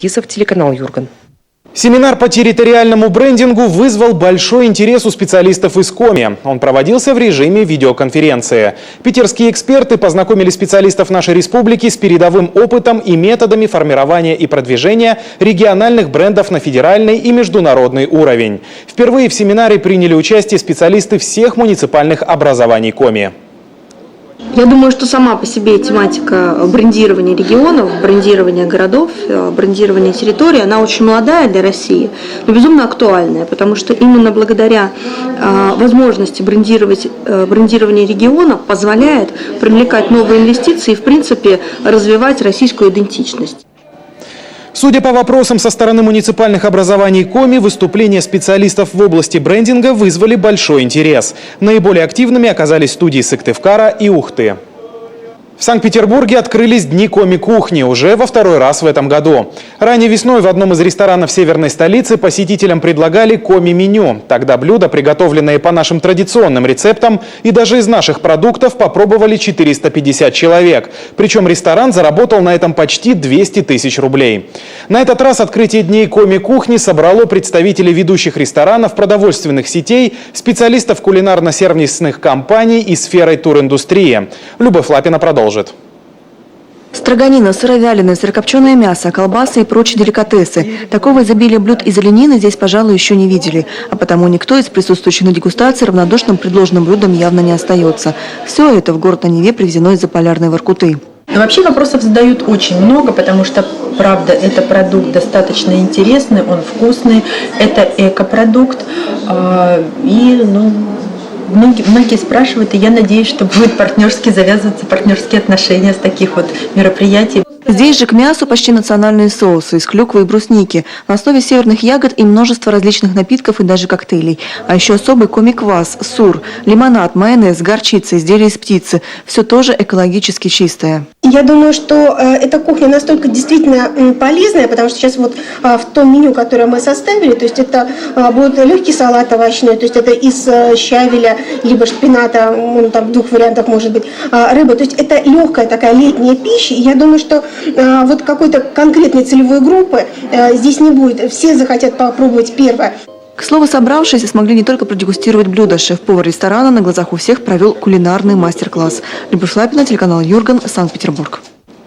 Кисов, телеканал Юрган. Семинар по территориальному брендингу вызвал большой интерес у специалистов из Коми. Он проводился в режиме видеоконференции. Питерские эксперты познакомили специалистов нашей республики с передовым опытом и методами формирования и продвижения региональных брендов на федеральный и международный уровень. Впервые в семинаре приняли участие специалисты всех муниципальных образований Коми. Я думаю, что сама по себе тематика брендирования регионов, брендирования городов, брендирования территорий, она очень молодая для России, но безумно актуальная, потому что именно благодаря возможности брендирования регионов позволяет привлекать новые инвестиции и, в принципе, развивать российскую идентичность. Судя по вопросам со стороны муниципальных образований Коми, выступления специалистов в области брендинга вызвали большой интерес. Наиболее активными оказались студии Сыктывкара и Ухты. В Санкт-Петербурге открылись Дни Коми-кухни уже во второй раз в этом году. Ранее весной в одном из ресторанов северной столицы посетителям предлагали коми-меню. Тогда блюда, приготовленные по нашим традиционным рецептам и даже из наших продуктов, попробовали 450 человек. Причем ресторан заработал на этом почти 200 тысяч рублей. На этот раз открытие Дней Коми-кухни собрало представителей ведущих ресторанов, продовольственных сетей, специалистов кулинарно-сервисных компаний и сферы туриндустрии. Любовь Лапина продолжит. Строганина, сыровяленое, сырокопченое мясо, колбасы и прочие деликатесы. Такого изобилия блюд из оленины здесь, пожалуй, еще не видели. А потому никто из присутствующих на дегустации равнодушным предложенным блюдом явно не остается. Все это в город на Неве привезено из Заполярной Воркуты. Но вообще вопросов задают очень много, потому что, правда, это продукт достаточно интересный, он вкусный, это экопродукт. Многие спрашивают, и я надеюсь, что будут завязываться партнерские отношения с таких вот мероприятий. Здесь же к мясу почти национальные соусы из клюквы и брусники, на основе северных ягод и множество различных напитков и даже коктейлей. А еще особый коми-квас, сур, лимонад, майонез, горчица, изделия из птицы. Все тоже экологически чистое. Я думаю, что эта кухня настолько действительно полезная, потому что сейчас вот в том меню, которое мы составили, то есть это будет легкий салат овощной, то есть это из щавеля, либо шпината, там в двух вариантах может быть, рыба, то есть это легкая такая летняя пища, и я думаю, что вот какой-то конкретной целевой группы здесь не будет, все захотят попробовать первое. К слову, собравшиеся смогли не только продегустировать блюда. Шеф-повар ресторана на глазах у всех провел кулинарный мастер-класс. Любовь Лапина, телеканал Юрган, Санкт-Петербург.